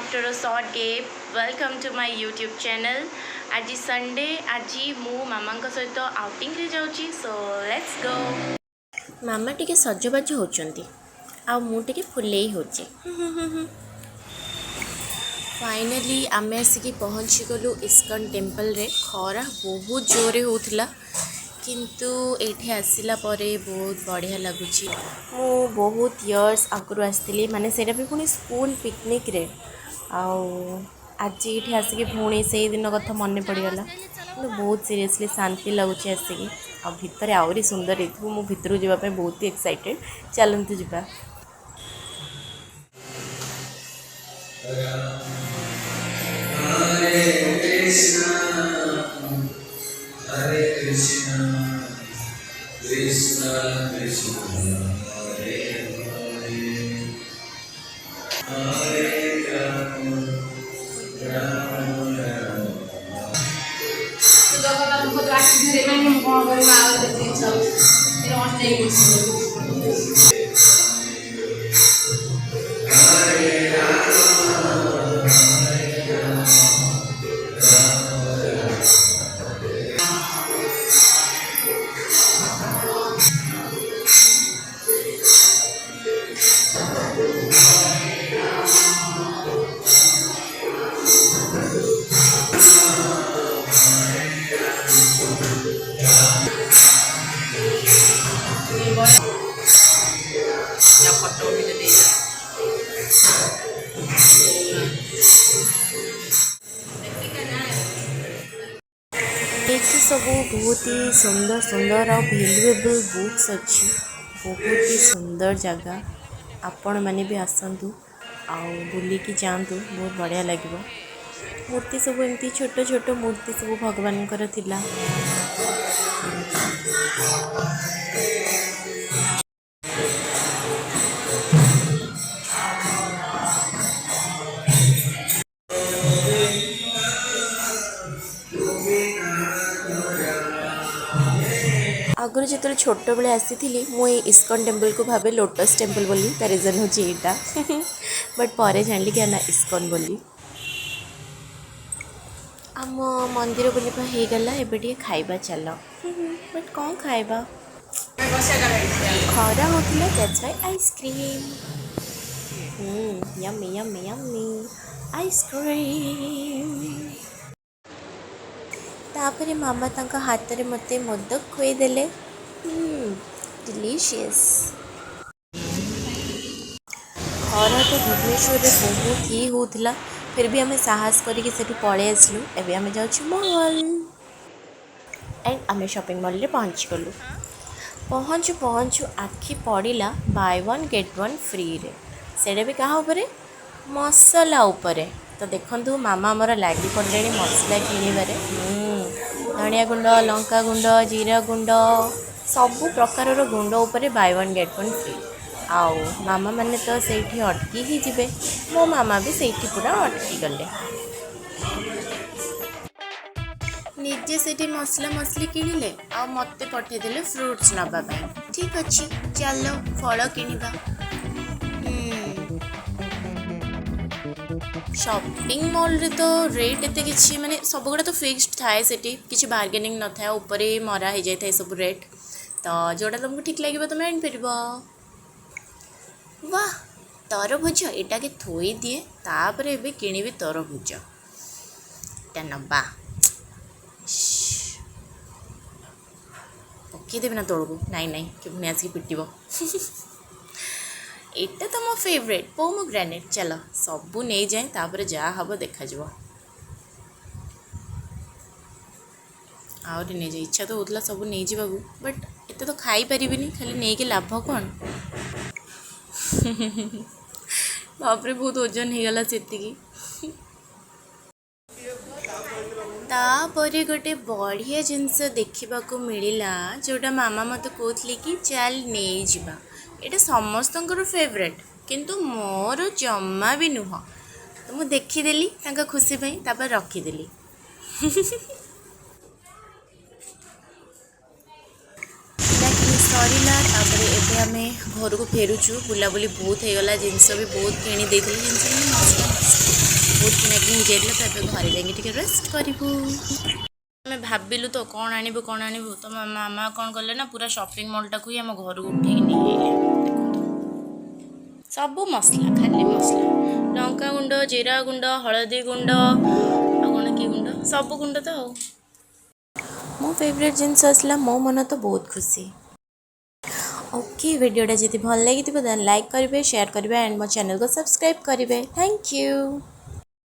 after a short gap. Welcome to my YouTube channel. आज Sunday आज मु मामा सहित आउटिंग रे जाउची सो लेट्स गो। मामा टिके सजबाज होचंती आ मु टिके फुलेई होची। फाइनली आमे आसिकी पहुँची गलु इस्कन टेम्पल रे। खरा बहुत जोरे होउथिला किंतु एठी आसिला परे बहुत बढ़िया लगुची। मु बहुत इयर्स आगु आसती माने सेटा भी पुणी स्कूल पिकनिक रे आज ये आसिकी पुणी से दिन कथा मन पड़गला बहुत सीरियसली शांति लगुच आसिकी भितर आहरी सुंदर मु भितर जावाई बहुत ही एक्साइटेड। चलतु जा Hare Krishna, Krishna Krishna, Hare Hare, Hare Rama, Rama Rama. एठी सब बहुत ही सुंदर सुंदर और वैल्यूएबल बुक्स अच्छी बहुत ही सुंदर जगह आपण मैंने भी आसतु बुलिकी जातु बहुत बढ़िया लगे। मूर्ति सब एमती छोट छोट मूर्ति सब भगवान थिला। आगुरी जो छोट बेले आसी मुझे इस्कन टेम्पल को भावे लोटस टेम्पल बोली ता रिजन हूँ यहाँ बट पर जान कि ना इस्कन बोली। आम मंदिर बुलवा हो गला एबे खाइबा चल बट कौन खाइबा खरा होता that's why ice cream yummy yummy yummy ice cream. तापरे मामा तांका हाथ रे मते मोदक खुएदेले डिलीशियस। खरा तो भुवनेश्वर बहुत ही होता फिर भी आम साहस करके पलि आसलु। एबे आम जाऊँ मॉल एंड आम शॉपिंग मॉल रे पहुँच गलु। पहुँचु पहुँचु आखि पड़ा by one get one free रे सेटा भी क्या उपरे मसला उपरे। तो देखु मामा आमर लगी पड़े मसला किणवे धनिया गुंड लंका गुंड जीरा गुंड सबु प्रकार गुंड उपरे by one get one free. आउ मामा मैंने तो सेठी अटकी ही जिबे मो मामा भी सेठी पूरा अटकी गले निजे सेठी मसला मसली किणिले आ मते पठेदेले फ्रूट्स नबा पाई। ठीक अच्छी चलो फल किणिबा। शॉपिंग मॉल रे तो रेट एते किछि माने सब गुड़ा तो फिक्स्ड थाए सेठी किछि बार्गेनिंग न थाए ऊपर मरा हो जाए थाए सब रेट तो जोड़ा तुमको ठीक लगे तुम आनी पार। वाह तरभुज एटा के थोई दिए तापर एबे किणिबे तरभुज एटा नबा पकेदेबे ना तौक नाई नाई कि पुणी आसिक पिटब एटा तो मो फेवरेट पोमोग्रेनेट। चलो सबू नहीं जाए तापर जहाँ हम देखा आहरी नहीं जाए इच्छा तो होता सब नहीं जावाकू बट एत तो खाई पारिनी खाली नहीं कि लाभ कौन बापरे बहुत ओजन हो गला सेतिकी। तापरे गोटे बढ़िया जिनस देखा मिलला जोटा मामा मत कहते कि चल नहीं जा ये समस्त फेवरेट किंतु मोर जमा भी नुह तो मुझे देखीदेली खुशी तापर रखीदेली। सरिला तापर एबे आमे घर को फेरुचु बुलाबुली बहुत होगला जिनस भी बहुत किणी देथिले जिनस भी मसला बहुत किना कि हो जाइला तो एबे घरे जाके टिके रेस्ट करिबु मैं भाबिलु तो कौन आनिबु तो मामा कौन कले ना पूरा शॉपिंग मॉल टाकू ही आम घर को उठे नहीं देखो सब मसला खाली मसला लंका गुंड जीरा गुंड हलदी गुंड आ कौन कि गुंड सब गुंड तो मो फेवरेट जिनस आसला मो मन तो बहुत खुशी ओके वीडियोटा जब भल लगी तो लाइक करेंगे शेयर करेंगे एंड मो चैनल को सब्सक्राइब करेंगे थैंक यू।